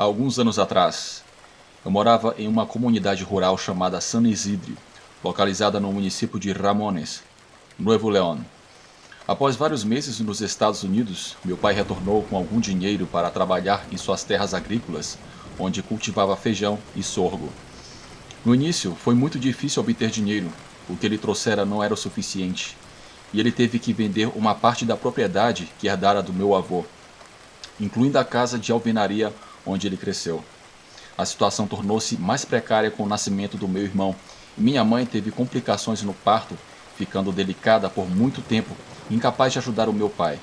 alguns anos atrás, eu morava em uma comunidade rural chamada San Isidro, localizada no município de Ramones, Nuevo León. Após vários meses nos Estados Unidos, meu pai retornou com algum dinheiro para trabalhar em suas terras agrícolas, onde cultivava feijão e sorgo. No início, foi muito difícil obter dinheiro, o que ele trouxera não era o suficiente, e ele teve que vender uma parte da propriedade que herdara do meu avô, incluindo a casa de alvenaria onde ele cresceu. A situação tornou-se mais precária com o nascimento do meu irmão, e minha mãe teve complicações no parto, ficando delicada por muito tempo, incapaz de ajudar o meu pai.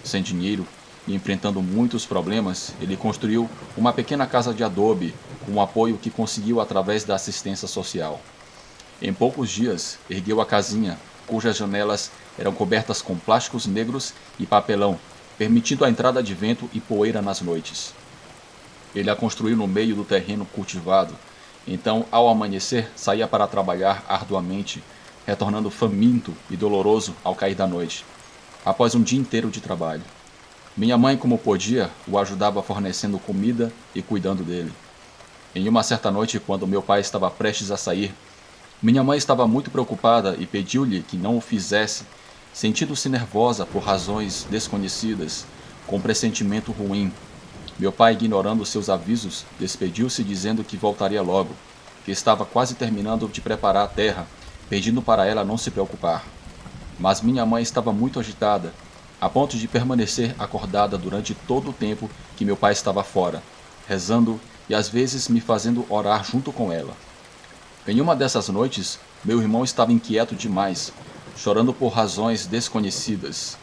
Sem dinheiro e enfrentando muitos problemas, ele construiu uma pequena casa de adobe, com o apoio que conseguiu através da assistência social. Em poucos dias, ergueu a casinha, cujas janelas eram cobertas com plásticos negros e papelão, permitindo a entrada de vento e poeira nas noites. Ele a construiu no meio do terreno cultivado, então, ao amanhecer, saía para trabalhar arduamente, retornando faminto e doloroso ao cair da noite, após um dia inteiro de trabalho. Minha mãe, como podia, o ajudava fornecendo comida e cuidando dele. Em uma certa noite, quando meu pai estava prestes a sair, minha mãe estava muito preocupada e pediu-lhe que não o fizesse, sentindo-se nervosa por razões desconhecidas, com um pressentimento ruim. Meu pai, ignorando seus avisos, despediu-se dizendo que voltaria logo, que estava quase terminando de preparar a terra, pedindo para ela não se preocupar. Mas minha mãe estava muito agitada, a ponto de permanecer acordada durante todo o tempo que meu pai estava fora, rezando e às vezes me fazendo orar junto com ela. Em uma dessas noites, meu irmão estava inquieto demais, chorando por razões desconhecidas.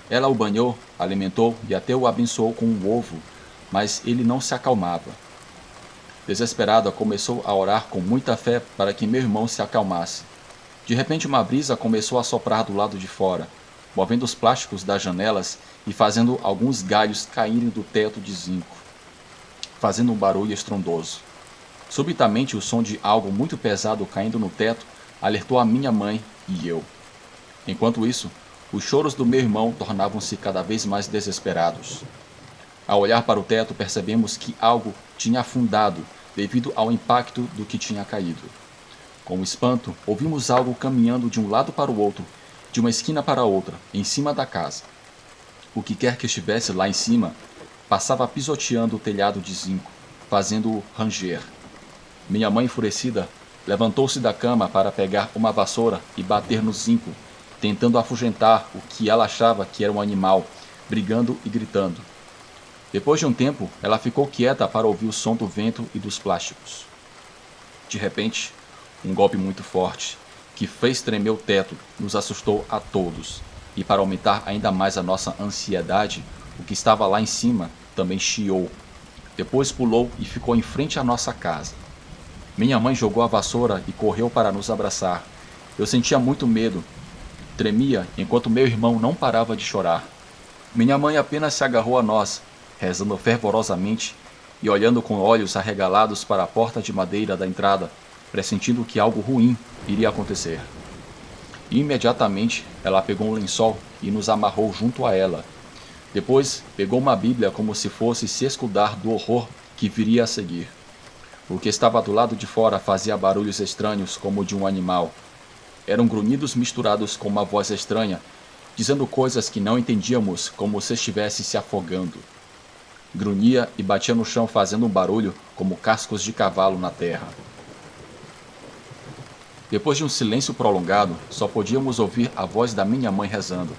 Ela o banhou, alimentou e até o abençoou com um ovo, mas ele não se acalmava. Desesperada, começou a orar com muita fé para que meu irmão se acalmasse. De repente, uma brisa começou a soprar do lado de fora, movendo os plásticos das janelas e fazendo alguns galhos caírem do teto de zinco, fazendo um barulho estrondoso. Subitamente, o som de algo muito pesado caindo no teto alertou a minha mãe e eu. Enquanto isso, os choros do meu irmão tornavam-se cada vez mais desesperados. Ao olhar para o teto, percebemos que algo tinha afundado devido ao impacto do que tinha caído. Com espanto, ouvimos algo caminhando de um lado para o outro, de uma esquina para outra, em cima da casa. O que quer que estivesse lá em cima, passava pisoteando o telhado de zinco, fazendo-o ranger. Minha mãe, enfurecida, levantou-se da cama para pegar uma vassoura e bater no zinco, tentando afugentar o que ela achava que era um animal, brigando e gritando. Depois de um tempo, ela ficou quieta para ouvir o som do vento e dos plásticos. De repente, um golpe muito forte, que fez tremer o teto, nos assustou a todos, e para aumentar ainda mais a nossa ansiedade, o que estava lá em cima também chiou. Depois pulou e ficou em frente à nossa casa. Minha mãe jogou a vassoura e correu para nos abraçar. Eu sentia muito medo. Tremia enquanto meu irmão não parava de chorar. Minha mãe apenas se agarrou a nós, rezando fervorosamente e olhando com olhos arregalados para a porta de madeira da entrada, pressentindo que algo ruim iria acontecer. Imediatamente, ela pegou um lençol e nos amarrou junto a ela. Depois, pegou uma Bíblia como se fosse se escudar do horror que viria a seguir. O que estava do lado de fora fazia barulhos estranhos como o de um animal. Eram grunhidos misturados com uma voz estranha, dizendo coisas que não entendíamos, como se estivesse se afogando. Grunhia e batia no chão fazendo um barulho como cascos de cavalo na terra. Depois de um silêncio prolongado, só podíamos ouvir a voz da minha mãe rezando.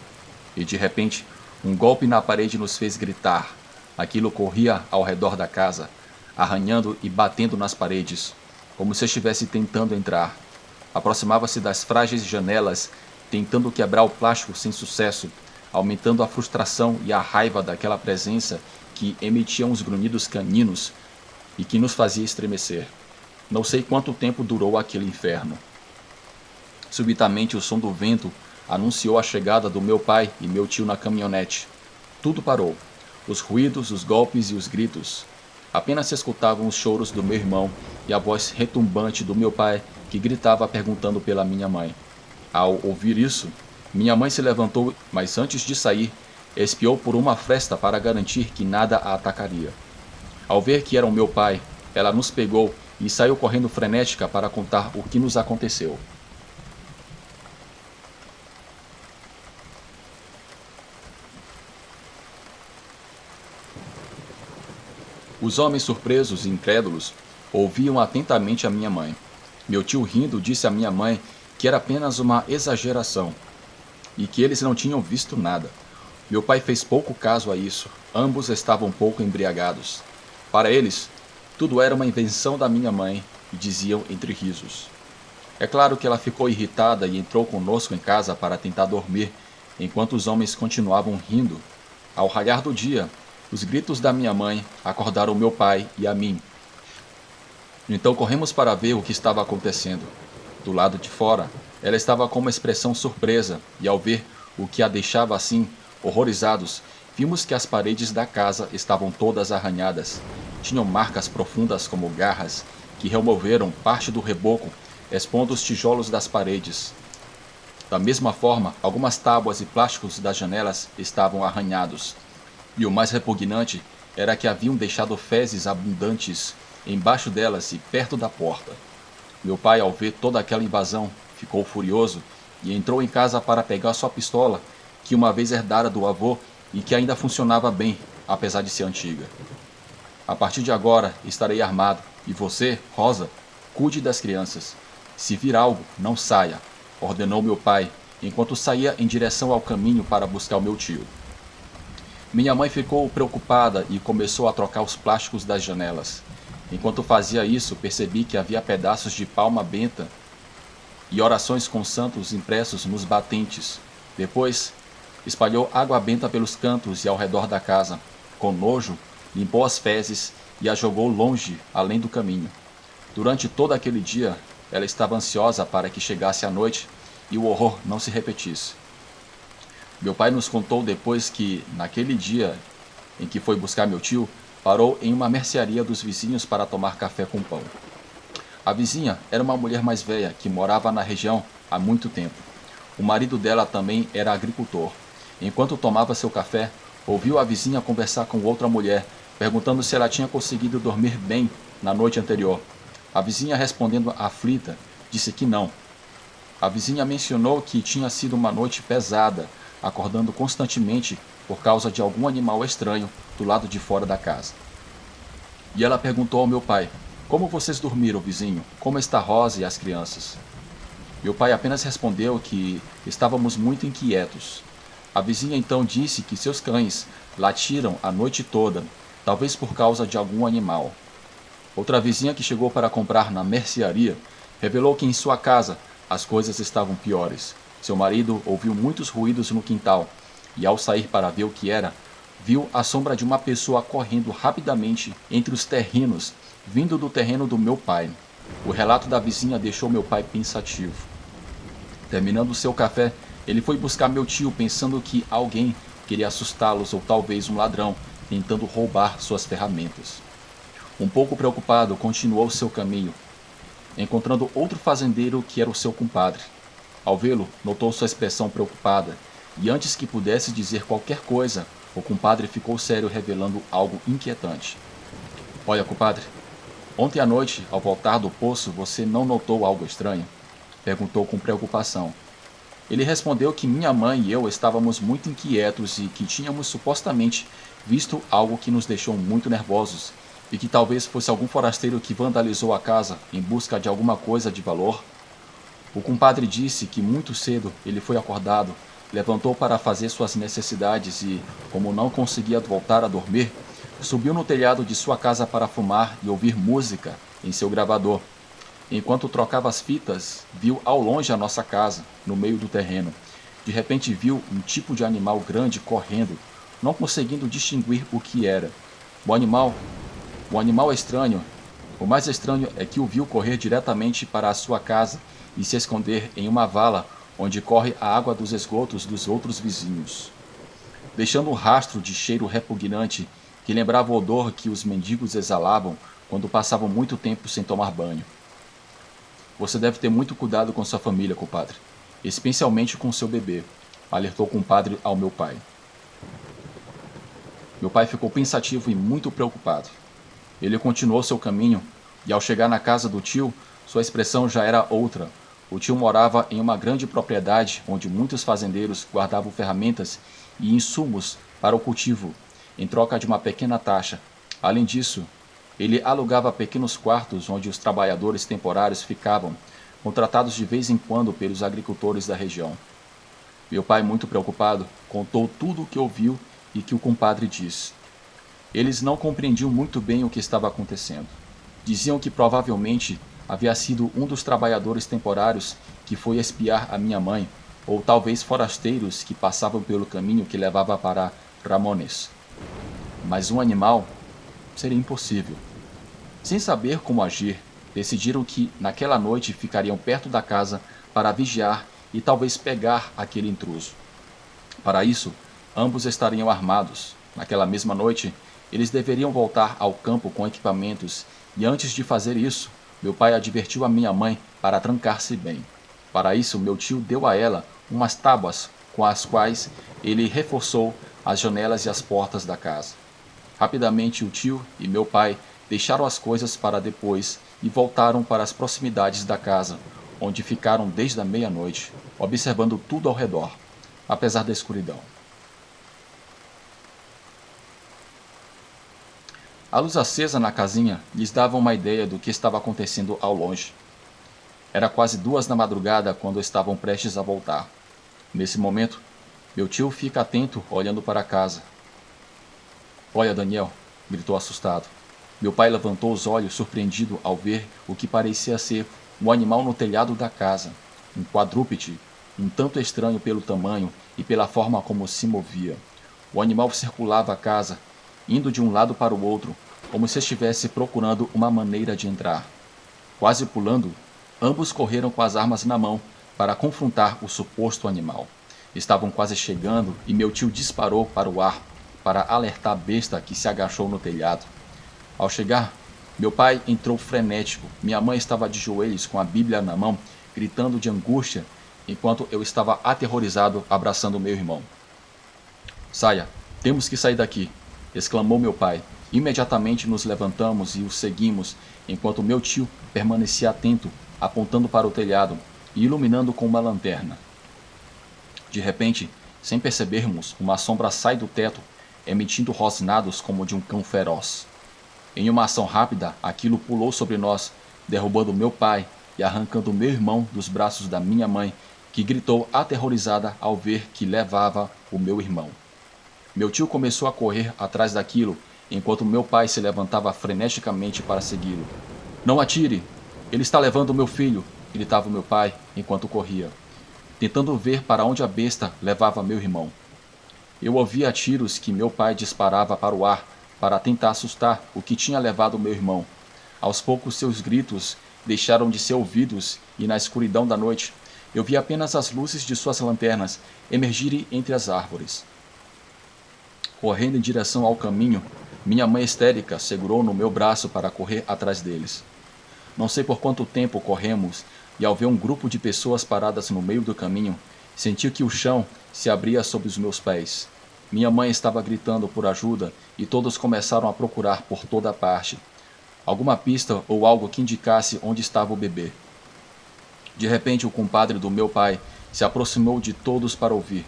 E de repente, um golpe na parede nos fez gritar. Aquilo corria ao redor da casa, arranhando e batendo nas paredes, como se estivesse tentando entrar. Aproximava-se das frágeis janelas, tentando quebrar o plástico sem sucesso, aumentando a frustração e a raiva daquela presença que emitia uns grunhidos caninos e que nos fazia estremecer. Não sei quanto tempo durou aquele inferno. Subitamente, o som do vento anunciou a chegada do meu pai e meu tio na caminhonete. Tudo parou. Os ruídos, os golpes e os gritos. Apenas se escutavam os choros do meu irmão e a voz retumbante do meu pai que gritava perguntando pela minha mãe. Ao ouvir isso, minha mãe se levantou, mas antes de sair, espiou por uma fresta para garantir que nada a atacaria. Ao ver que era o meu pai, ela nos pegou e saiu correndo frenética para contar o que nos aconteceu. Os homens surpresos e incrédulos ouviam atentamente a minha mãe. Meu tio rindo disse à minha mãe que era apenas uma exageração e que eles não tinham visto nada. Meu pai fez pouco caso a isso, ambos estavam pouco embriagados. Para eles, tudo era uma invenção da minha mãe e diziam entre risos. É claro que ela ficou irritada e entrou conosco em casa para tentar dormir, enquanto os homens continuavam rindo. Ao raiar do dia, os gritos da minha mãe acordaram meu pai e a mim. Então corremos para ver o que estava acontecendo. Do lado de fora, ela estava com uma expressão surpresa, e ao ver o que a deixava assim, horrorizados, vimos que as paredes da casa estavam todas arranhadas. Tinham marcas profundas como garras, que removeram parte do reboco, expondo os tijolos das paredes. Da mesma forma, algumas tábuas e plásticos das janelas estavam arranhados. E o mais repugnante era que haviam deixado fezes abundantes embaixo delas e perto da porta. Meu pai, ao ver toda aquela invasão, ficou furioso e entrou em casa para pegar sua pistola, que uma vez herdara do avô e que ainda funcionava bem, apesar de ser antiga. A partir de agora, estarei armado, e você, Rosa, cuide das crianças. Se vir algo, não saia, ordenou meu pai, enquanto saía em direção ao caminho para buscar o meu tio. Minha mãe ficou preocupada e começou a trocar os plásticos das janelas. Enquanto fazia isso, percebi que havia pedaços de palma benta e orações com santos impressos nos batentes. Depois, espalhou água benta pelos cantos e ao redor da casa. Com nojo, limpou as fezes e as jogou longe, além do caminho. Durante todo aquele dia, ela estava ansiosa para que chegasse a noite e o horror não se repetisse. Meu pai nos contou depois que, naquele dia em que foi buscar meu tio, parou em uma mercearia dos vizinhos para tomar café com pão. A vizinha era uma mulher mais velha que morava na região há muito tempo. O marido dela também era agricultor. Enquanto tomava seu café, ouviu a vizinha conversar com outra mulher, perguntando se ela tinha conseguido dormir bem na noite anterior. A vizinha, respondendo aflita, disse que não. A vizinha mencionou que tinha sido uma noite pesada, acordando constantemente por causa de algum animal estranho do lado de fora da casa. E ela perguntou ao meu pai: "Como vocês dormiram, vizinho? Como está Rosa e as crianças?" Meu pai apenas respondeu que estávamos muito inquietos. A vizinha então disse que seus cães latiram a noite toda, talvez por causa de algum animal. Outra vizinha que chegou para comprar na mercearia revelou que em sua casa as coisas estavam piores. Seu marido ouviu muitos ruídos no quintal e, ao sair para ver o que era, viu a sombra de uma pessoa correndo rapidamente entre os terrenos, vindo do terreno do meu pai. O relato da vizinha deixou meu pai pensativo. Terminando seu café, ele foi buscar meu tio pensando que alguém queria assustá-los ou talvez um ladrão tentando roubar suas ferramentas. Um pouco preocupado, continuou seu caminho, encontrando outro fazendeiro que era o seu compadre. Ao vê-lo, notou sua expressão preocupada, e antes que pudesse dizer qualquer coisa, o compadre ficou sério, revelando algo inquietante. "Olha, compadre, ontem à noite, ao voltar do poço, você não notou algo estranho?" Perguntou com preocupação. Ele respondeu que minha mãe e eu estávamos muito inquietos e que tínhamos supostamente visto algo que nos deixou muito nervosos e que talvez fosse algum forasteiro que vandalizou a casa em busca de alguma coisa de valor. O compadre disse que muito cedo ele foi acordado, levantou para fazer suas necessidades e, como não conseguia voltar a dormir, subiu no telhado de sua casa para fumar e ouvir música em seu gravador. Enquanto trocava as fitas, viu ao longe a nossa casa, no meio do terreno. De repente viu um tipo de animal grande correndo, não conseguindo distinguir o que era. O animal estranho. O mais estranho é que o viu correr diretamente para a sua casa e se esconder em uma vala onde corre a água dos esgotos dos outros vizinhos, deixando um rastro de cheiro repugnante que lembrava o odor que os mendigos exalavam quando passavam muito tempo sem tomar banho. "Você deve ter muito cuidado com sua família, compadre, especialmente com seu bebê", alertou o compadre ao meu pai. Meu pai ficou pensativo e muito preocupado. Ele continuou seu caminho, e ao chegar na casa do tio, sua expressão já era outra. O tio morava em uma grande propriedade onde muitos fazendeiros guardavam ferramentas e insumos para o cultivo, em troca de uma pequena taxa. Além disso, ele alugava pequenos quartos onde os trabalhadores temporários ficavam, contratados de vez em quando pelos agricultores da região. Meu pai, muito preocupado, contou tudo o que ouviu e que o compadre disse. Eles não compreendiam muito bem o que estava acontecendo. Diziam que provavelmente havia sido um dos trabalhadores temporários que foi espiar a minha mãe, ou talvez forasteiros que passavam pelo caminho que levava para Ramones. Mas um animal seria impossível. Sem saber como agir, decidiram que naquela noite ficariam perto da casa para vigiar e talvez pegar aquele intruso. Para isso, ambos estariam armados. Naquela mesma noite, eles deveriam voltar ao campo com equipamentos e antes de fazer isso, meu pai advertiu a minha mãe para trancar-se bem. Para isso, meu tio deu a ela umas tábuas com as quais ele reforçou as janelas e as portas da casa. Rapidamente, o tio e meu pai deixaram as coisas para depois e voltaram para as proximidades da casa, onde ficaram desde a meia-noite, observando tudo ao redor, apesar da escuridão. A luz acesa na casinha lhes dava uma ideia do que estava acontecendo ao longe. Era quase 2 da madrugada quando estavam prestes a voltar. Nesse momento, meu tio fica atento olhando para a casa. "Olha, Daniel", gritou assustado. Meu pai levantou os olhos surpreendido ao ver o que parecia ser um animal no telhado da casa. Um quadrúpede, um tanto estranho pelo tamanho e pela forma como se movia. O animal circulava a casa, indo de um lado para o outro, como se estivesse procurando uma maneira de entrar. Quase pulando, ambos correram com as armas na mão para confrontar o suposto animal. Estavam quase chegando e meu tio disparou para o ar para alertar a besta que se agachou no telhado. Ao chegar, meu pai entrou frenético. Minha mãe estava de joelhos com a Bíblia na mão, gritando de angústia, enquanto eu estava aterrorizado abraçando meu irmão. "Saia, temos que sair daqui", exclamou meu pai. Imediatamente nos levantamos e o seguimos, enquanto meu tio permanecia atento, apontando para o telhado e iluminando com uma lanterna. De repente, sem percebermos, uma sombra sai do teto, emitindo rosnados como de um cão feroz. Em uma ação rápida, aquilo pulou sobre nós, derrubando meu pai e arrancando meu irmão dos braços da minha mãe, que gritou aterrorizada ao ver que levava o meu irmão. Meu tio começou a correr atrás daquilo, enquanto meu pai se levantava freneticamente para segui-lo. "Não atire! Ele está levando meu filho!" gritava meu pai enquanto corria, tentando ver para onde a besta levava meu irmão. Eu ouvia tiros que meu pai disparava para o ar para tentar assustar o que tinha levado meu irmão. Aos poucos seus gritos deixaram de ser ouvidos e na escuridão da noite eu vi apenas as luzes de suas lanternas emergirem entre as árvores. Correndo em direção ao caminho, minha mãe histérica segurou no meu braço para correr atrás deles. Não sei por quanto tempo corremos, e ao ver um grupo de pessoas paradas no meio do caminho, senti que o chão se abria sob os meus pés. Minha mãe estava gritando por ajuda e todos começaram a procurar por toda parte alguma pista ou algo que indicasse onde estava o bebê. De repente, o compadre do meu pai se aproximou de todos para ouvir.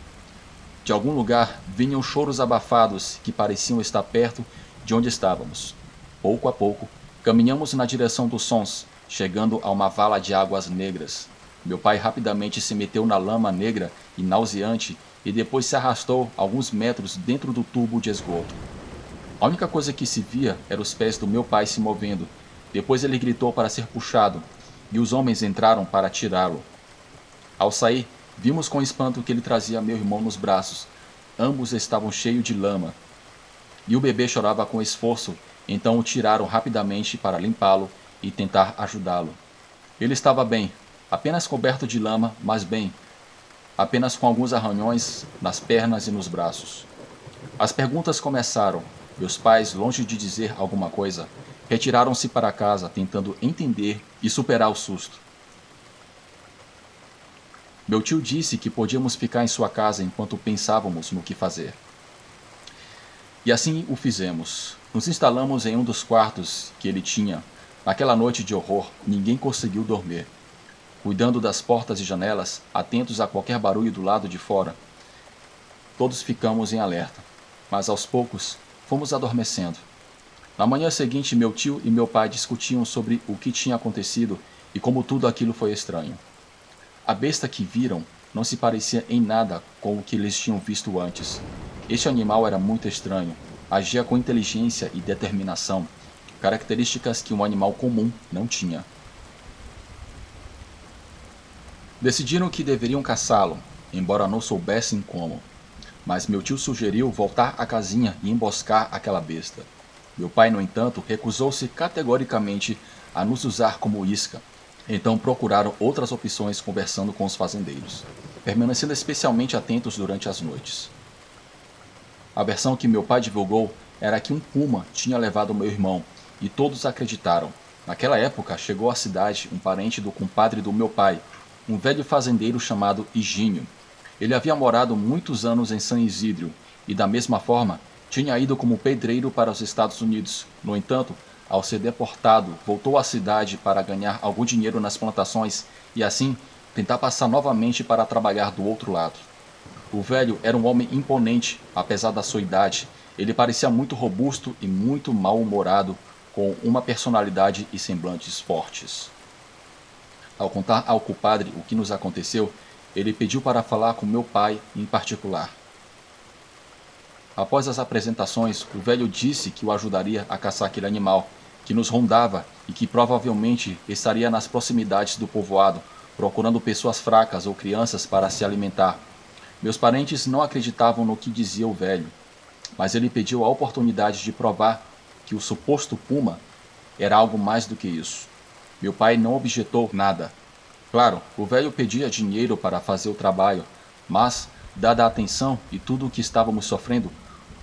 De algum lugar vinham choros abafados que pareciam estar perto de onde estávamos. Pouco a pouco, caminhamos na direção dos sons, chegando a uma vala de águas negras. Meu pai rapidamente se meteu na lama negra e nauseante e depois se arrastou alguns metros dentro do tubo de esgoto. A única coisa que se via eram os pés do meu pai se movendo. Depois ele gritou para ser puxado e os homens entraram para tirá-lo. Ao sair, vimos com espanto que ele trazia meu irmão nos braços. Ambos estavam cheios de lama. E o bebê chorava com esforço, então o tiraram rapidamente para limpá-lo e tentar ajudá-lo. Ele estava bem, apenas coberto de lama, mas bem, apenas com alguns arranhões nas pernas e nos braços. As perguntas começaram. Meus pais, longe de dizer alguma coisa, retiraram-se para casa tentando entender e superar o susto. Meu tio disse que podíamos ficar em sua casa enquanto pensávamos no que fazer. E assim o fizemos. Nos instalamos em um dos quartos que ele tinha. Naquela noite de horror, ninguém conseguiu dormir, cuidando das portas e janelas, atentos a qualquer barulho do lado de fora. Todos ficamos em alerta, mas aos poucos fomos adormecendo. Na manhã seguinte, meu tio e meu pai discutiam sobre o que tinha acontecido e como tudo aquilo foi estranho. A besta que viram não se parecia em nada com o que eles tinham visto antes. Este animal era muito estranho, agia com inteligência e determinação, características que um animal comum não tinha. Decidiram que deveriam caçá-lo, embora não soubessem como. Mas meu tio sugeriu voltar à casinha e emboscar aquela besta. Meu pai, no entanto, recusou-se categoricamente a nos usar como isca. Então procuraram outras opções conversando com os fazendeiros, permanecendo especialmente atentos durante as noites. A versão que meu pai divulgou era que um puma tinha levado meu irmão, e todos acreditaram. Naquela época, chegou à cidade um parente do compadre do meu pai, um velho fazendeiro chamado Higínio. Ele havia morado muitos anos em San Isidro, e da mesma forma, tinha ido como pedreiro para os Estados Unidos. No entanto, ao ser deportado, voltou à cidade para ganhar algum dinheiro nas plantações e assim tentar passar novamente para trabalhar do outro lado. O velho era um homem imponente, apesar da sua idade. Ele parecia muito robusto e muito mal-humorado, com uma personalidade e semblantes fortes. Ao contar ao compadre o que nos aconteceu, ele pediu para falar com meu pai em particular. Após as apresentações, o velho disse que o ajudaria a caçar aquele animal, que nos rondava e que provavelmente estaria nas proximidades do povoado, procurando pessoas fracas ou crianças para se alimentar. Meus parentes não acreditavam no que dizia o velho, mas ele pediu a oportunidade de provar que o suposto puma era algo mais do que isso. Meu pai não objetou nada. Claro, o velho pedia dinheiro para fazer o trabalho, mas, dada a atenção e tudo o que estávamos sofrendo,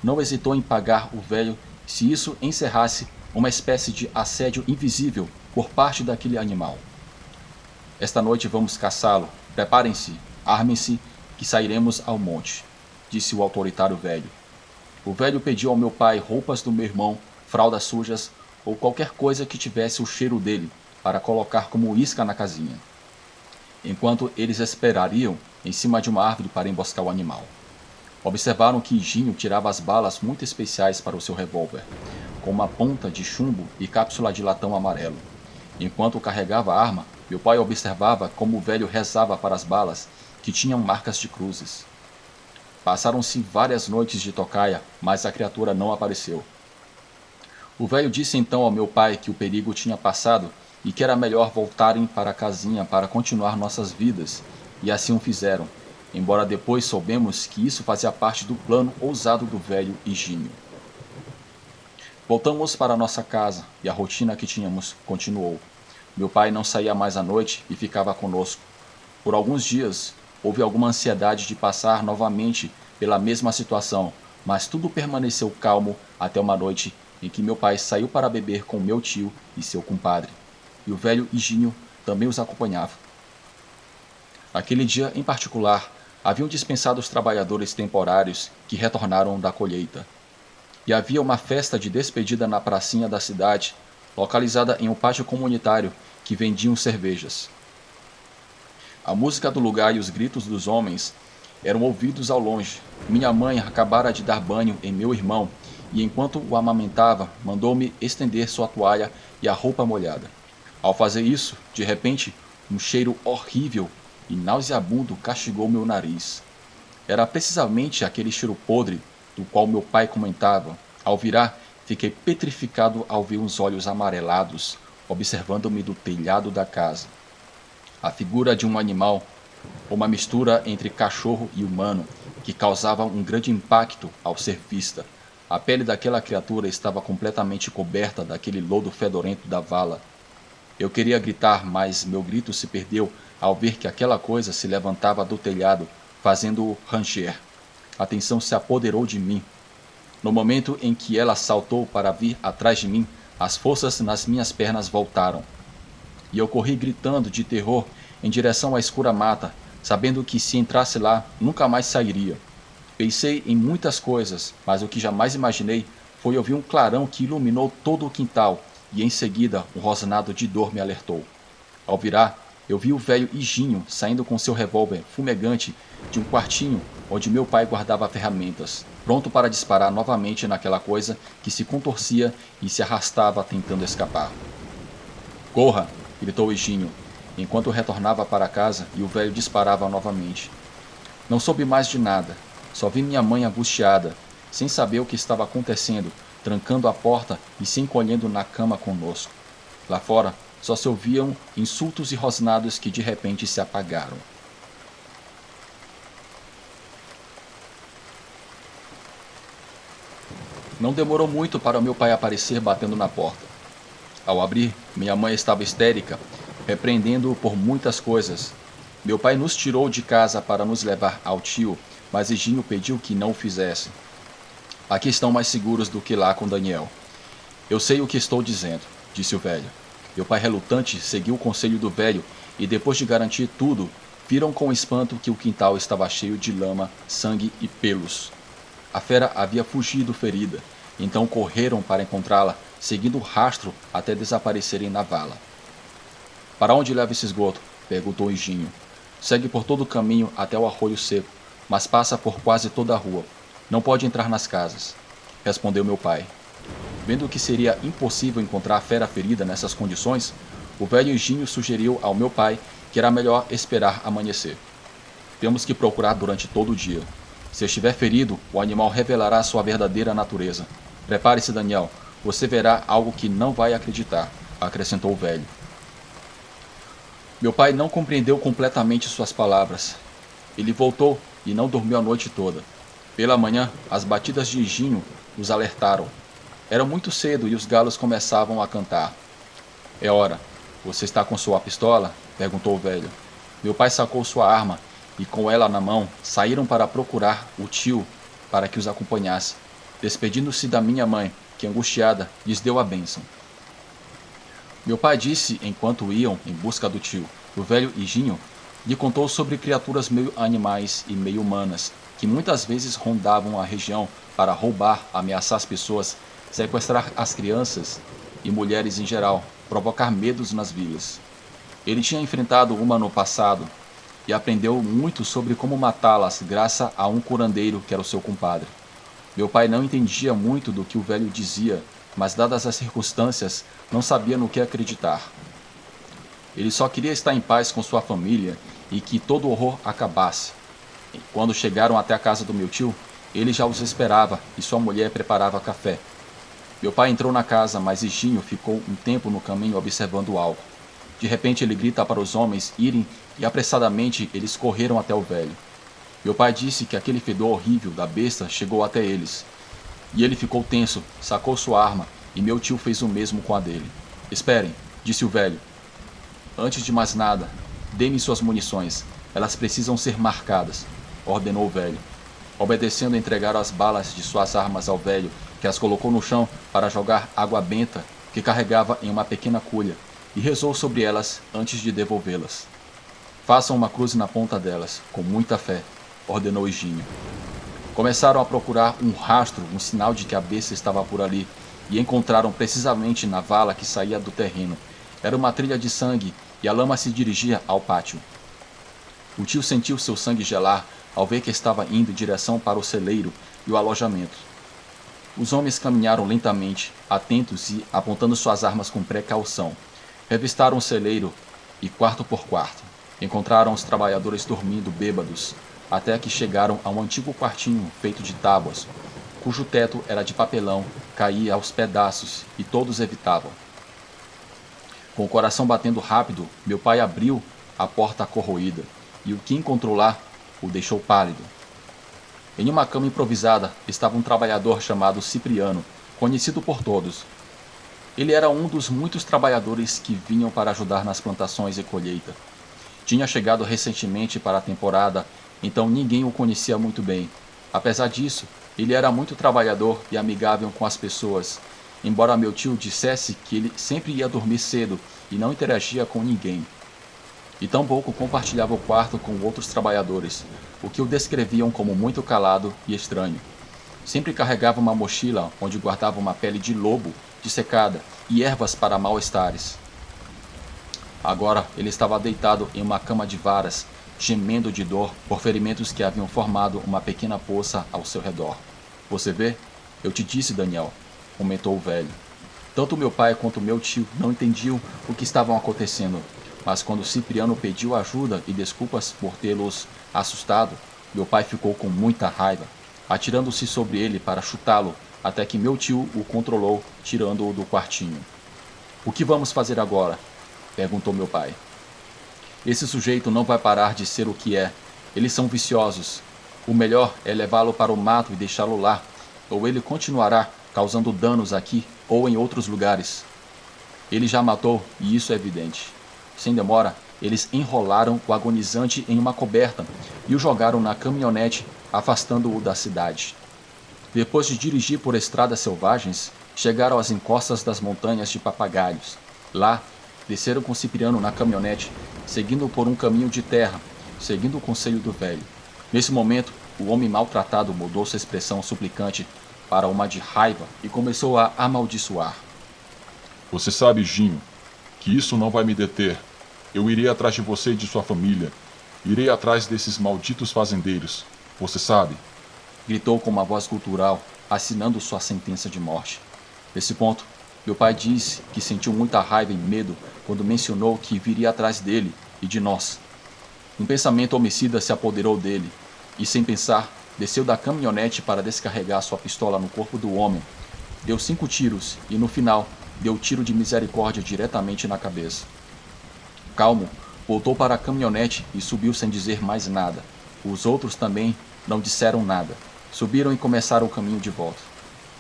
não hesitou em pagar o velho se isso encerrasse uma espécie de assédio invisível por parte daquele animal. Esta noite vamos caçá-lo. Preparem-se, armem-se, que sairemos ao monte, disse o autoritário velho. O velho pediu ao meu pai roupas do meu irmão, fraldas sujas ou qualquer coisa que tivesse o cheiro dele, para colocar como isca na casinha, enquanto eles esperariam em cima de uma árvore para emboscar o animal. Observaram que Higínio tirava as balas muito especiais para o seu revólver, com uma ponta de chumbo e cápsula de latão amarelo. Enquanto carregava a arma, meu pai observava como o velho rezava para as balas, que tinham marcas de cruzes. Passaram-se várias noites de tocaia, mas a criatura não apareceu. O velho disse então ao meu pai que o perigo tinha passado e que era melhor voltarem para a casinha para continuar nossas vidas, e assim o fizeram, embora depois soubemos que isso fazia parte do plano ousado do velho Higínio. Voltamos para nossa casa e a rotina que tínhamos continuou. Meu pai não saía mais à noite e ficava conosco. Por alguns dias, houve alguma ansiedade de passar novamente pela mesma situação, mas tudo permaneceu calmo até uma noite em que meu pai saiu para beber com meu tio e seu compadre, e o velho Higínio também os acompanhava. Aquele dia, em particular, haviam dispensado os trabalhadores temporários que retornaram da colheita, e havia uma festa de despedida na pracinha da cidade, localizada em um pátio comunitário que vendiam cervejas. A música do lugar e os gritos dos homens eram ouvidos ao longe. Minha mãe acabara de dar banho em meu irmão, e enquanto o amamentava, mandou-me estender sua toalha e a roupa molhada. Ao fazer isso, de repente, um cheiro horrível e nauseabundo castigou meu nariz. Era precisamente aquele cheiro podre do qual meu pai comentava. Ao virar, fiquei petrificado ao ver uns olhos amarelados, observando-me do telhado da casa. A figura de um animal, uma mistura entre cachorro e humano, que causava um grande impacto ao ser vista. A pele daquela criatura estava completamente coberta daquele lodo fedorento da vala. Eu queria gritar, mas meu grito se perdeu ao ver que aquela coisa se levantava do telhado, fazendo-o ranger. A tensão se apoderou de mim. No momento em que ela saltou para vir atrás de mim, as forças nas minhas pernas voltaram. E eu corri gritando de terror em direção à escura mata, sabendo que se entrasse lá, nunca mais sairia. Pensei em muitas coisas, mas o que jamais imaginei foi ouvir um clarão que iluminou todo o quintal, e em seguida um rosnado de dor me alertou. Ao virar, eu vi o velho Higinho saindo com seu revólver fumegante de um quartinho onde meu pai guardava ferramentas, pronto para disparar novamente naquela coisa que se contorcia e se arrastava tentando escapar. "Corra!" gritou Higinho, enquanto retornava para casa e o velho disparava novamente. Não soube mais de nada, só vi minha mãe angustiada, sem saber o que estava acontecendo, trancando a porta e se encolhendo na cama conosco. Lá fora, só se ouviam insultos e rosnados que de repente se apagaram. Não demorou muito para meu pai aparecer batendo na porta. Ao abrir, minha mãe estava histérica, repreendendo-o por muitas coisas. Meu pai nos tirou de casa para nos levar ao tio, mas Higinho pediu que não o fizesse. "Aqui estão mais seguros do que lá com Daniel." "Eu sei o que estou dizendo", disse o velho. Meu pai relutante seguiu o conselho do velho e, depois de garantir tudo, viram com espanto que o quintal estava cheio de lama, sangue e pelos. A fera havia fugido ferida, então correram para encontrá-la, seguindo o rastro até desaparecerem na vala. "Para onde leva esse esgoto?" perguntou Higinho. "Segue por todo o caminho até o arroio seco, mas passa por quase toda a rua. Não pode entrar nas casas", respondeu meu pai. Vendo que seria impossível encontrar a fera ferida nessas condições, o velho Higinho sugeriu ao meu pai que era melhor esperar amanhecer. "Temos que procurar durante todo o dia. Se estiver ferido, o animal revelará sua verdadeira natureza. Prepare-se, Daniel, você verá algo que não vai acreditar", acrescentou o velho. Meu pai não compreendeu completamente suas palavras. Ele voltou e não dormiu a noite toda. Pela manhã, as batidas de Higinho os alertaram. Era muito cedo e os galos começavam a cantar. "É hora. Você está com sua pistola?" perguntou o velho. Meu pai sacou sua arma e, com ela na mão, saíram para procurar o tio para que os acompanhasse, despedindo-se da minha mãe, que, angustiada, lhes deu a bênção. Meu pai disse, enquanto iam em busca do tio, o velho Higinho lhe contou sobre criaturas meio animais e meio humanas, que muitas vezes rondavam a região para roubar, ameaçar as pessoas, sequestrar as crianças e mulheres em geral, provocar medos nas vilas. Ele tinha enfrentado uma no passado e aprendeu muito sobre como matá-las graças a um curandeiro que era o seu compadre. Meu pai não entendia muito do que o velho dizia, mas dadas as circunstâncias, não sabia no que acreditar. Ele só queria estar em paz com sua família e que todo o horror acabasse. E quando chegaram até a casa do meu tio, ele já os esperava e sua mulher preparava café. Meu pai entrou na casa, mas Higinho ficou um tempo no caminho observando algo. De repente ele grita para os homens irem e apressadamente eles correram até o velho. Meu pai disse que aquele fedor horrível da besta chegou até eles. E ele ficou tenso, sacou sua arma e meu tio fez o mesmo com a dele. "Esperem", disse o velho. "Antes de mais nada, dê-me suas munições. Elas precisam ser marcadas", ordenou o velho. Obedecendo, entregaram as balas de suas armas ao velho, que as colocou no chão para jogar água benta que carregava em uma pequena cuia, e rezou sobre elas antes de devolvê-las. "Façam uma cruz na ponta delas, com muita fé", ordenou Higinho. Começaram a procurar um rastro, um sinal de que a besta estava por ali, e encontraram precisamente na vala que saía do terreno. Era uma trilha de sangue e a lama se dirigia ao pátio. O tio sentiu seu sangue gelar ao ver que estava indo em direção para o celeiro e o alojamento. Os homens caminharam lentamente, atentos e apontando suas armas com precaução. Revistaram o celeiro e quarto por quarto. Encontraram os trabalhadores dormindo bêbados, até que chegaram a um antigo quartinho feito de tábuas, cujo teto era de papelão, caía aos pedaços e todos evitavam. Com o coração batendo rápido, meu pai abriu a porta corroída, e o que encontrou lá o deixou pálido. Em uma cama improvisada estava um trabalhador chamado Cipriano, conhecido por todos. Ele era um dos muitos trabalhadores que vinham para ajudar nas plantações e colheita. Tinha chegado recentemente para a temporada, então ninguém o conhecia muito bem. Apesar disso, ele era muito trabalhador e amigável com as pessoas, embora meu tio dissesse que ele sempre ia dormir cedo e não interagia com ninguém. E tampouco compartilhava o quarto com outros trabalhadores, o que o descreviam como muito calado e estranho. Sempre carregava uma mochila onde guardava uma pele de lobo dissecada e ervas para mal-estares. Agora ele estava deitado em uma cama de varas, gemendo de dor por ferimentos que haviam formado uma pequena poça ao seu redor. Você vê? Eu te disse, Daniel, comentou o velho. Tanto meu pai quanto meu tio não entendiam o que estava acontecendo, mas quando Cipriano pediu ajuda e desculpas por tê-los assustado, meu pai ficou com muita raiva, atirando-se sobre ele para chutá-lo, até que meu tio o controlou, tirando-o do quartinho. O que vamos fazer agora? Perguntou meu pai. Esse sujeito não vai parar de ser o que é. Eles são viciosos. O melhor é levá-lo para o mato e deixá-lo lá, ou ele continuará causando danos aqui ou em outros lugares. Ele já matou, e isso é evidente. Sem demora, eles enrolaram o agonizante em uma coberta e o jogaram na caminhonete, afastando-o da cidade. Depois de dirigir por estradas selvagens, chegaram às encostas das montanhas de Papagaios. Lá, desceram com Cipriano na caminhonete, seguindo por um caminho de terra, seguindo o conselho do velho. Nesse momento, o homem maltratado mudou sua expressão suplicante para uma de raiva e começou a amaldiçoar. Você sabe, Ginho, que isso não vai me deter. Eu irei atrás de você e de sua família. Irei atrás desses malditos fazendeiros. Você sabe? Gritou com uma voz gutural, assinando sua sentença de morte. Nesse ponto, meu pai disse que sentiu muita raiva e medo quando mencionou que viria atrás dele e de nós. Um pensamento homicida se apoderou dele, e sem pensar, desceu da caminhonete para descarregar sua pistola no corpo do homem. Deu 5 tiros e, no final, deu tiro de misericórdia diretamente na cabeça. Calmo, voltou para a caminhonete e subiu sem dizer mais nada. Os outros também não disseram nada. Subiram e começaram o caminho de volta.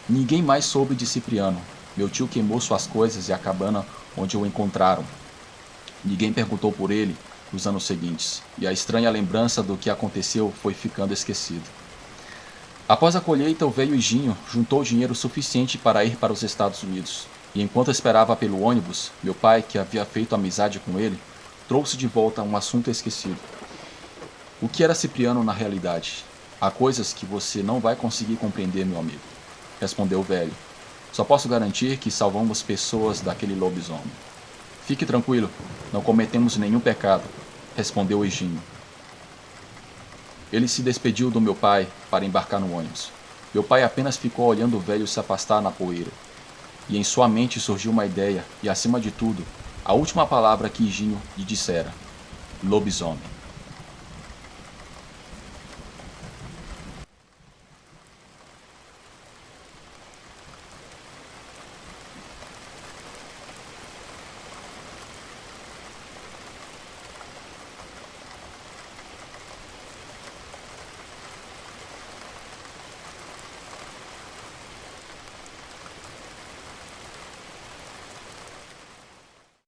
Ninguém mais soube de Cipriano. Meu tio queimou suas coisas e a cabana onde o encontraram. Ninguém perguntou por ele nos anos seguintes, e a estranha lembrança do que aconteceu foi ficando esquecido. Após a colheita, o velho Higinho juntou dinheiro suficiente para ir para os Estados Unidos, e enquanto esperava pelo ônibus, meu pai, que havia feito amizade com ele, trouxe de volta um assunto esquecido. O que era Cipriano na realidade? Há coisas que você não vai conseguir compreender, meu amigo, respondeu o velho. Só posso garantir que salvamos pessoas daquele lobisomem. Fique tranquilo, não cometemos nenhum pecado, respondeu o Higinho. Ele se despediu do meu pai para embarcar no ônibus. Meu pai apenas ficou olhando o velho se afastar na poeira. E em sua mente surgiu uma ideia e, acima de tudo, a última palavra que Higinho lhe dissera: lobisomem.